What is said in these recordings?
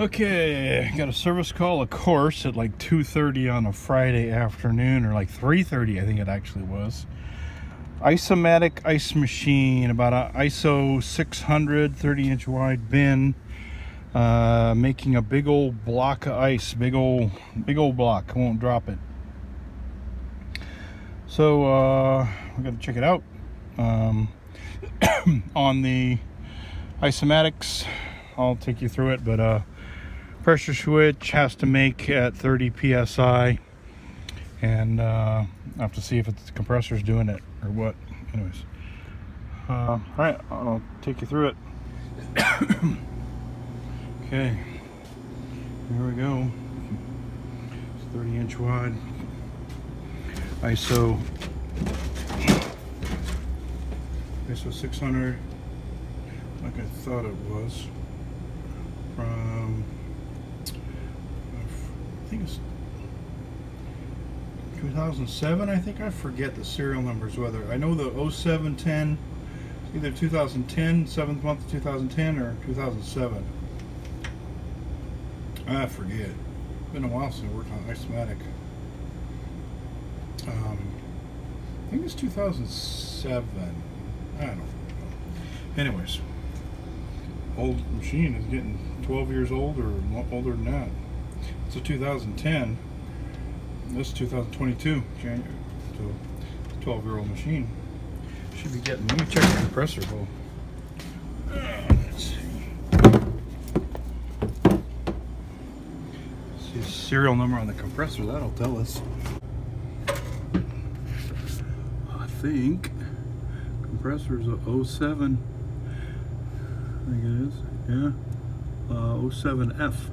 Okay, got a service call, of course, at like 2:30 on a Friday afternoon, or like 3:30, I think it actually was. Iceomatic ice machine, about a ISO 600, 30-inch wide bin, making a big old block of ice, big old block. Won't drop it. So we got to check it out on the isomatics. I'll take you through it, but pressure switch has to make at 30 psi, and I have to see if it's the compressor's doing it or what. Anyways, all right, I'll take you through it. Okay, here we go. It's 30-inch wide ISO 600, like I thought it was, from I think it's 2007. I think, I forget the serial numbers, whether I know the 0710, either 2010, 7th month of 2010, or 2007. I forget. It's been a while since I worked on iceomatic. I think it's 2007. I don't know. Anyways, old machine is getting 12 years old or older than that. It's a 2010. This is 2022 January. So, 12-year-old machine should be getting. Let me check the compressor though. Let's see. See the serial number on the compressor. That'll tell us. I think compressor's a 07. I think it is. Yeah. 07F.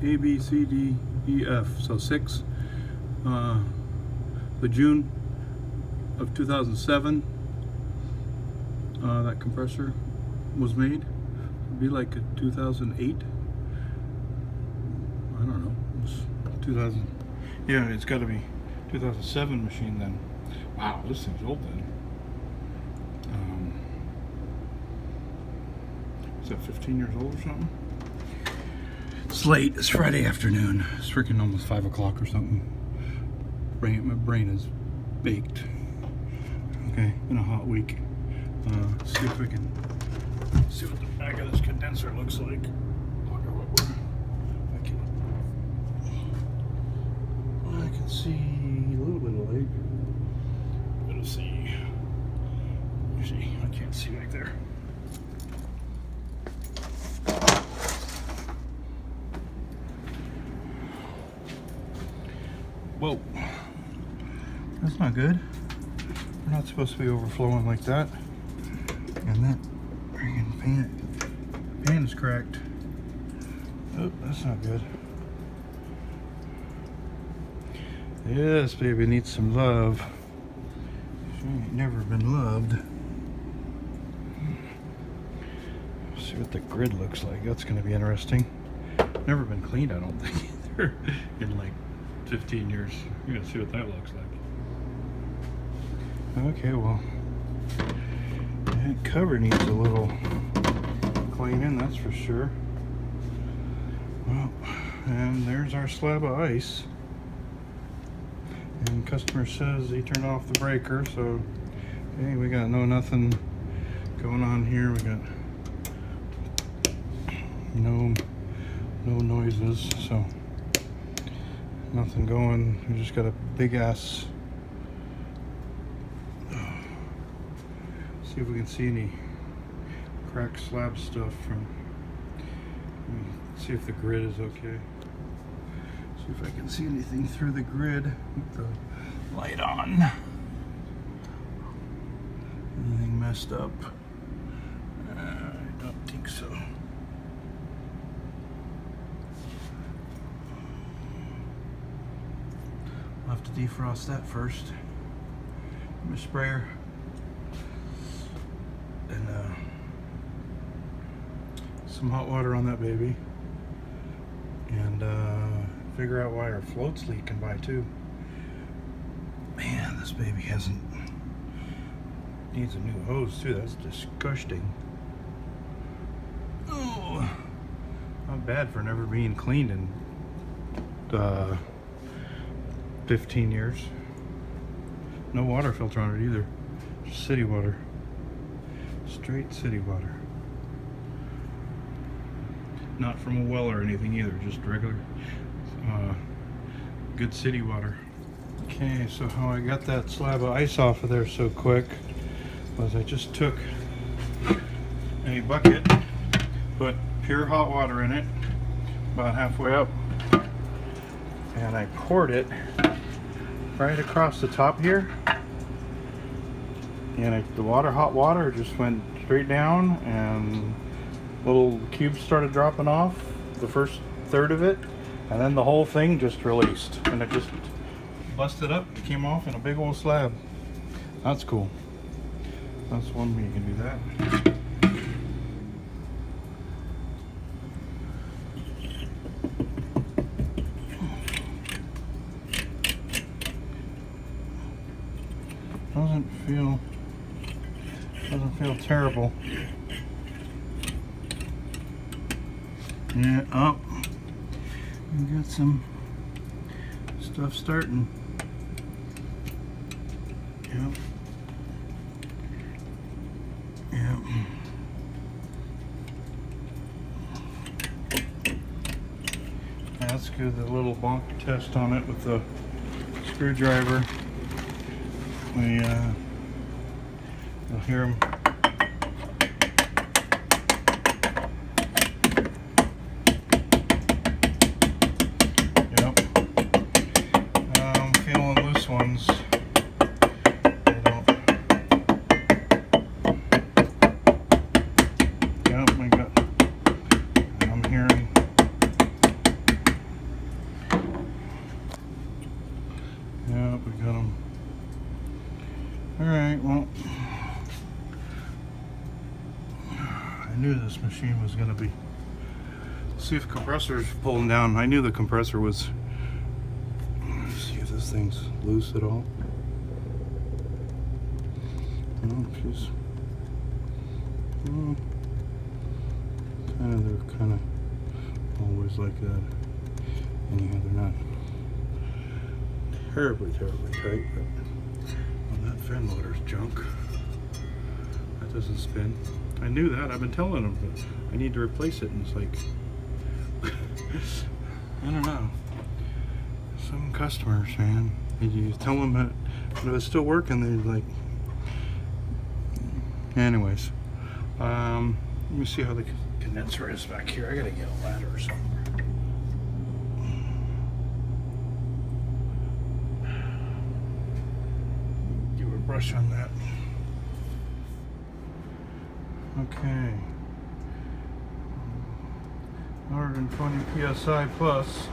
A, B, C, D, E, F. So 6. The June of 2007, that compressor was made. It'd be like a 2008. I don't know. It's 2000. Yeah, it's got to be 2007 machine then. Wow, this thing's old then. Is that 15 years old or something? It's late. It's Friday afternoon. It's freaking almost 5 o'clock or something. My brain is baked. Okay, been a hot week. Let's see if we can see what the back of this condenser looks like. I can see a little bit of light. Let us see. Let me see. I can't see back there. Whoa. That's not good. We're not supposed to be overflowing like that. And that freaking pan is cracked. Oh, that's not good. This baby needs some love. She ain't never been loved. Let's see what the grid looks like. That's going to be interesting. Never been cleaned, I don't think, either, in like 15 years. You're going to see what that looks like. Okay, well, that cover needs a little cleaning, that's for sure. Well, and there's our slab of ice. And customer says he turned off the breaker, so okay, we got nothing going on here. We got no noises, so nothing going. We just got a big ass. See if we can see any cracked slab stuff from. See if the grid is okay. See if I can see anything through the grid with the light on. Anything messed up? I don't think so. I'll have to defrost that first. My sprayer. And some hot water on that baby. And figure out why our float's leaking by too. Man, this baby needs a new hose too. That's disgusting. Oh, Not bad for never being cleaned in 15 years. No water filter on it either. Just city water. Straight city water. Not from a well or anything either, just regular good city water. Okay, so how I got that slab of ice off of there so quick was I just took a bucket, put pure hot water in it, about halfway up, and I poured it right across the top here, and the hot water just went straight down, and little cubes started dropping off, the first third of it, and then the whole thing just released, and it just busted up, it came off in a big old slab. That's cool. That's one way you can do that. Doesn't feel terrible. Yeah, up. We got some stuff starting. Yep. Yep. Let's do the little bonk test on it with the screwdriver. You'll hear them. Yep. I'm feeling loose ones. They don't. Yep, I'm hearing. Yep, we got them. Alright, well, I knew this machine was going to be, see if the compressor's pulling down. I knew the compressor was, let's see if this thing's loose at all. Oh, she's, they're kind of always like that. Anyhow, they're not terribly tight, but that fan motor's junk. That doesn't spin. I knew that. I've been telling them, but I need to replace it, and it's like, I don't know. Some customers, man, you tell them that if it's still working, they're like, anyways. Let me see how the condenser is back here. I gotta get a ladder or something. Brush on that. Okay. 120 psi plus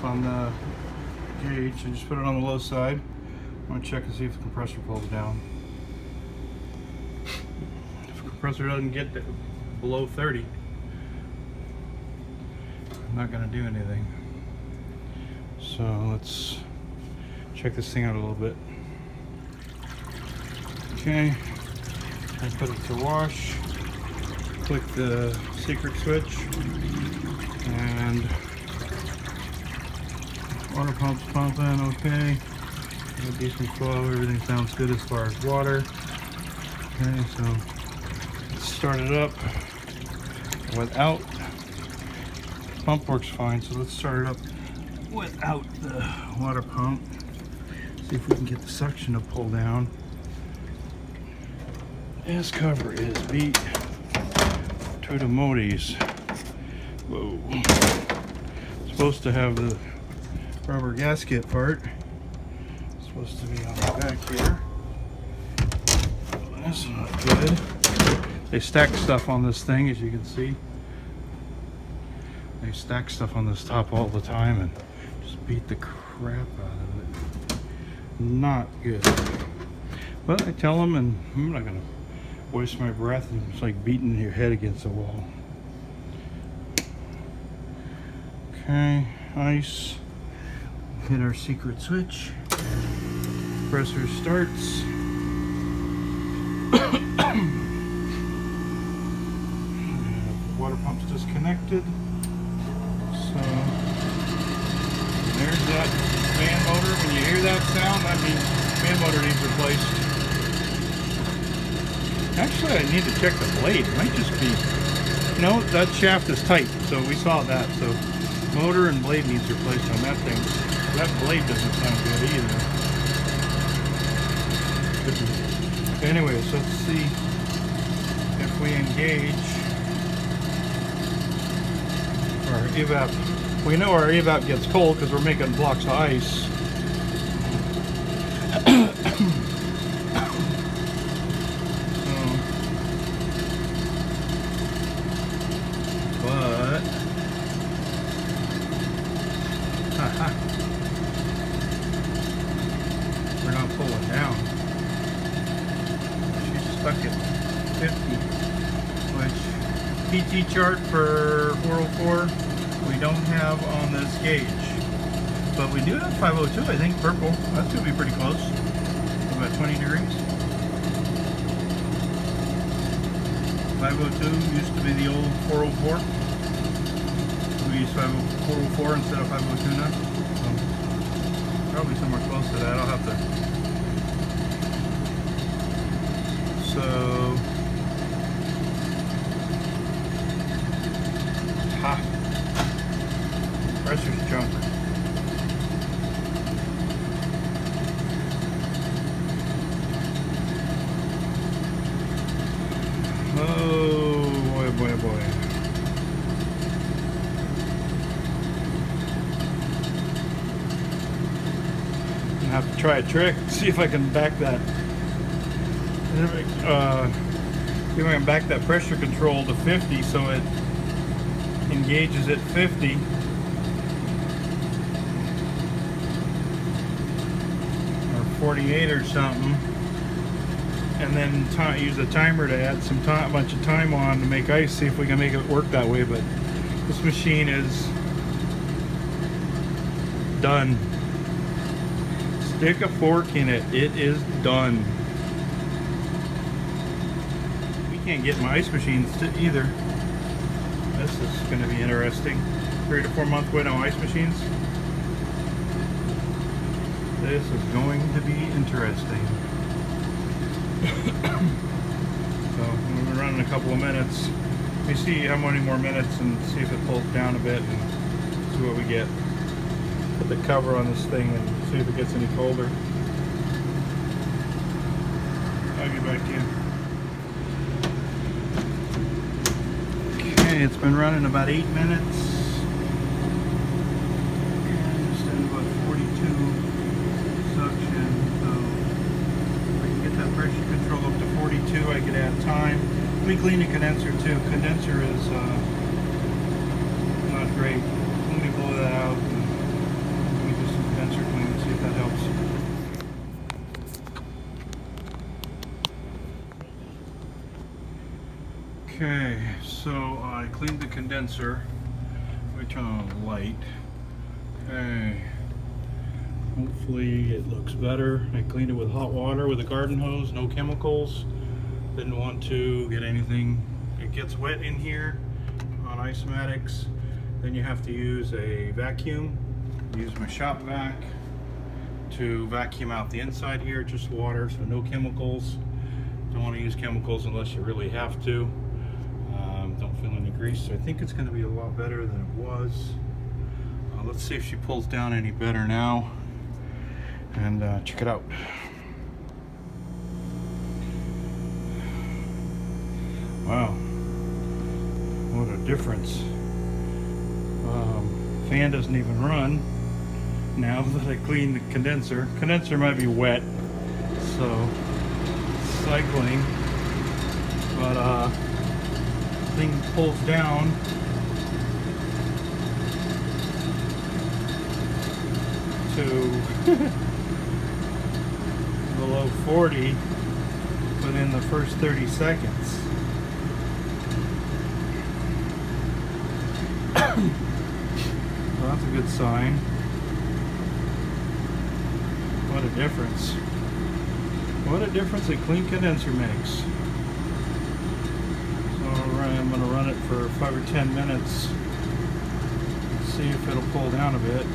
on the gauge. I just put it on the low side. I'm going to check and see if the compressor pulls down. If the compressor doesn't get below 30, I'm not going to do anything. So let's check this thing out a little bit. Okay, I put it to wash, click the secret switch, and water pump's pumping, okay. Got a decent flow, everything sounds good as far as water. Okay, so let's start it up without, pump works fine, so let's start it up without the water pump. See if we can get the suction to pull down. This cover is beat to the Modis. Whoa. It's supposed to have the rubber gasket part. It's supposed to be on the back here. That's not good. They stack stuff on this thing, as you can see. They stack stuff on this top all the time and just beat the crap out of it. Not good. But I tell them, and I'm not gonna waste my breath, and it's like beating your head against the wall. Okay, ice. Hit our secret switch. Compressor starts. Water pump's disconnected. So there's that fan motor. When you hear that sound, that means fan motor needs replaced. Actually, I need to check the blade. It might just be... No, that shaft is tight, so we saw that. So motor and blade needs replaced on that thing. That blade doesn't sound good either. Anyways, let's see if we engage our evap. We know our evap gets cold because we're making blocks of ice. But we're not pulling down. She's stuck at 50, which PT chart for 404 we don't have on this gauge, but we do have 502, I think, purple. That's gonna be pretty close, about 20 degrees. 502 used to be the old 404. We use 404 instead of 502 now. So probably somewhere close to that. I'll have to. So, ha. Pressure's junk. Oh boy, boy, boy. I'm gonna have to try a trick, see if I can back that. See if I can back that pressure control to 50 so it engages at 50. Or 48 or something. And then use a timer to add some time, a bunch of time on to make ice, see if we can make it work that way. But this machine is done. Stick a fork in it, it is done. We can't get my ice machines either. This is going to be interesting. 3 to 4 month wait on ice machines. This is going to be interesting. So we've been running a couple of minutes. We see how many more minutes and see if it pulls down a bit and see what we get. Put the cover on this thing and see if it gets any colder. I'll get back in. Okay, it's been running about 8 minutes. And just at about 42 suction. So pressure control up to 42, I could add time. Let me clean the condenser too. Condenser is not great. Let me blow that out and let me do some condenser cleaning, see if that helps. Okay, so I cleaned the condenser. Let me turn on the light. Okay. Hopefully it looks better. I cleaned it with hot water with a garden hose, no chemicals. Didn't want to get anything. It gets wet in here on iceomatics. Then you have to use a vacuum. Use my shop vac to vacuum out the inside here, just water, so no chemicals. Don't want to use chemicals unless you really have to. Don't feel any grease, so I think it's going to be a lot better than it was. Let's see if she pulls down any better now. And check it out. Wow, what a difference. Fan doesn't even run now that I cleaned the condenser. Condenser might be wet, so cycling, but thing pulls down. To below 40 within the first 30 seconds. Well, that's a good sign. What a difference. What a difference a clean condenser makes. So I'm going to run it for 5 or 10 minutes. See see if it'll pull down a bit.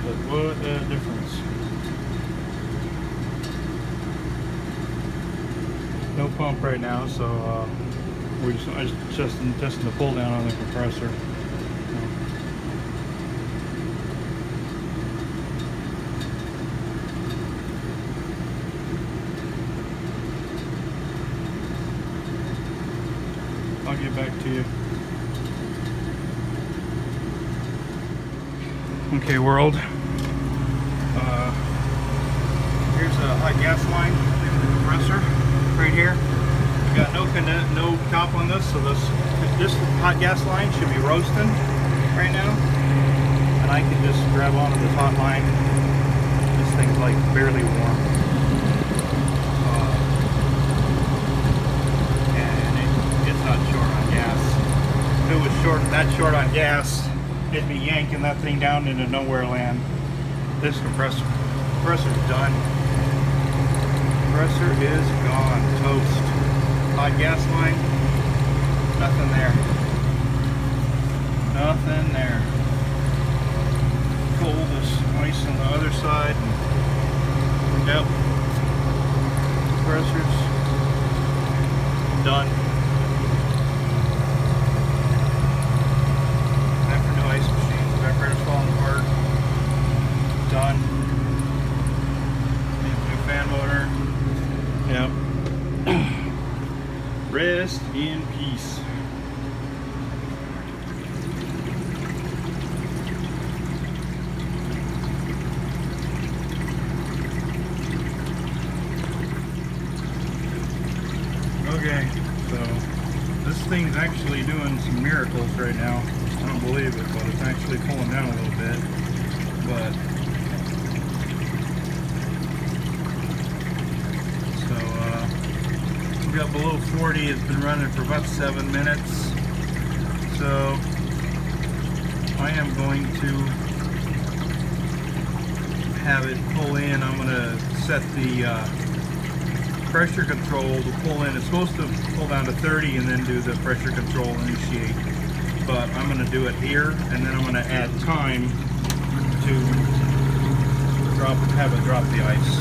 But what a difference. No pump right now, so I'm just testing the pull down on the compressor. I'll get back to you. Okay, world. Here's a hot gas line in the compressor right here. We got no top on this, so this hot gas line should be roasting right now, and I can just grab onto this hot line. This thing's like barely warm, and it's not short on gas. If it was that short on gas, it'd be yanking that thing down into nowhere land. This compressor's done. Compressor is gone. Toast. Hot gas line. Nothing there. Nothing there. Cold as ice on the other side. Yep. Compressor's done. Falling apart. Done. New fan motor. Yep. Rest in peace. Okay, so this thing's actually doing some miracles right now. I don't believe it, but it's actually pulling down a little bit. But so we got below 40. It's been running for about 7 minutes. So I am going to have it pull in. I'm going to set the pressure control to pull in. It's supposed to pull down to 30 and then do the pressure control initiate. But I'm going to do it here, and then I'm going to add time to have it drop the ice.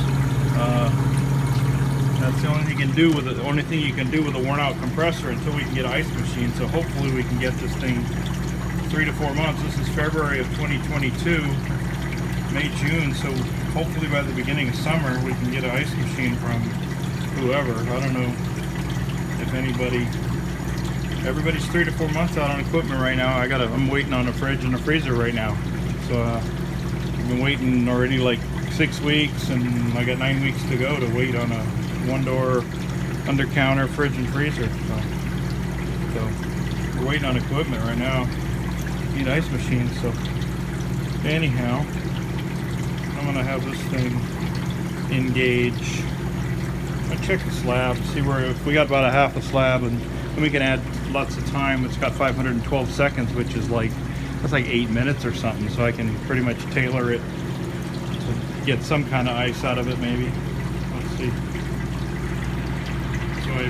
That's the only thing you can do with it. The only thing you can do with a worn-out compressor until we can get an ice machine. So hopefully we can get this thing 3 to 4 months. This is February of 2022, May, June. So hopefully by the beginning of summer we can get an ice machine from whoever. I don't know if anybody. Everybody's 3 to 4 months out on equipment right now. I'm waiting on a fridge and a freezer right now. So I've been waiting already like 6 weeks, and I got 9 weeks to go to wait on a one-door under-counter fridge and freezer. So we're waiting on equipment right now. Need ice machines. So anyhow, I'm gonna have this thing engage. I check the slab, see where we got about a half a slab, and we can add lots of time. It's got 512 seconds, which is that's like 8 minutes or something. So I can pretty much tailor it to get some kind of ice out of it, maybe. Let's see. So I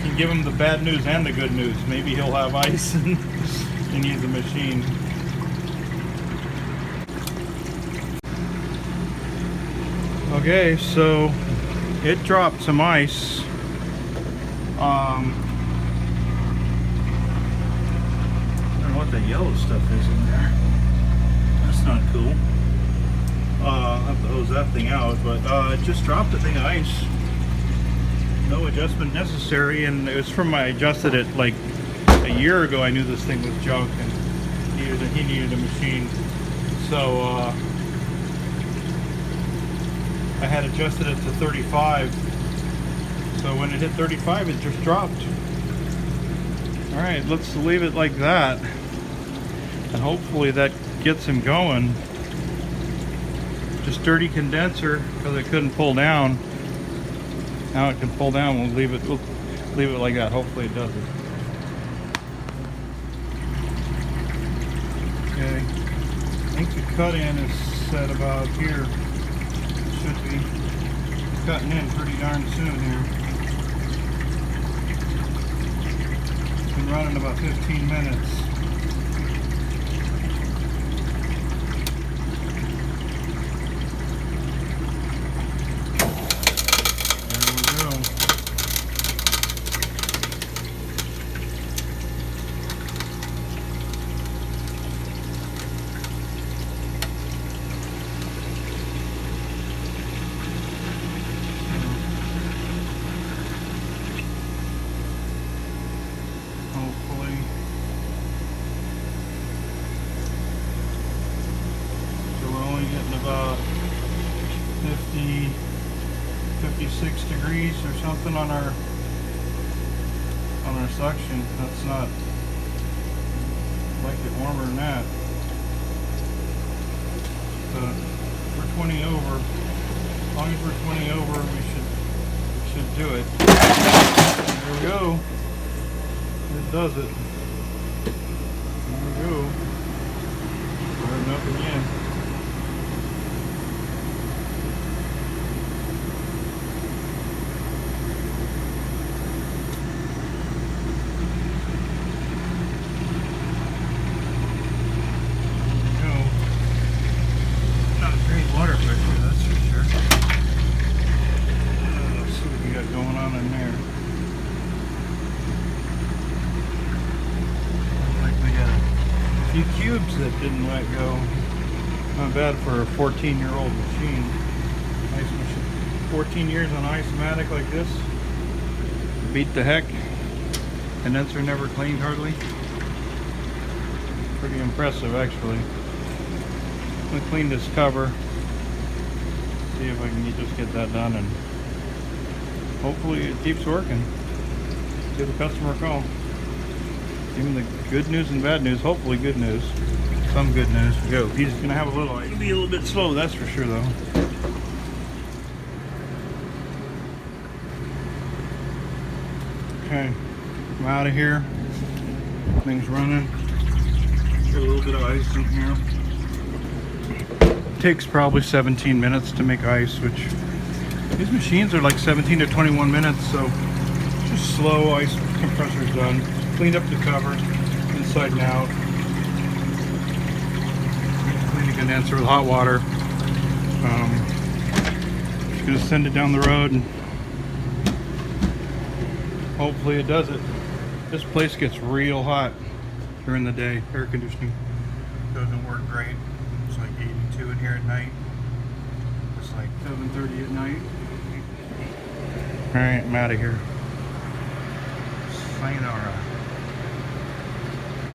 can give him the bad news and the good news. Maybe he'll have ice and he needs a machine. Okay, so it dropped some ice. I don't know what that yellow stuff is in there. That's not cool. I'll have to hose that thing out, but it just dropped a thing of ice. No adjustment necessary, and it was from I adjusted it like a year ago. I knew this thing was junk and he needed a machine. So I had adjusted it to 35. So when it hit 35, it just dropped. All right, let's leave it like that, and hopefully that gets him going. Just dirty condenser because it couldn't pull down. Now it can pull down. We'll leave it like that. Hopefully it does it. Okay, I think the cut in is set about here. Should be cutting in pretty darn soon here. Been running about 15 minutes. 56 degrees or something on our suction. That's not, I'd like it warmer than that. But we're 20 over. As long as we're 20 over, we should do it. There we go. It does it. There we go. Burning up again. Water pressure, that's for sure. Let's see what we got going on in there. Looks like we got a few cubes that didn't let go. Not bad for a 14-year-old machine. Nice machine. 14 years on iceomatic like this. Beat the heck. Condenser never cleaned hardly. Pretty impressive actually. I'm gonna clean this cover. See if I can just get that done, and hopefully it keeps working. Give the customer a call. Give him the good news and bad news. Hopefully good news. Some good news. Go. He's gonna have a little. It'll be a little bit slow, that's for sure, though. Okay, I'm out of here. Things running. Got a little bit of ice in here. Takes probably 17 minutes to make ice, which these machines are like 17 to 21 minutes, so just slow. Ice compressor's done. Cleaned up the cover inside and out. Clean the condenser with hot water. Just gonna send it down the road and hopefully it does it. This place gets real hot during the day. Air conditioning doesn't work great. It's like 82 in here at night. It's like 7:30 at night. Alright, I'm out of here. Sayonara.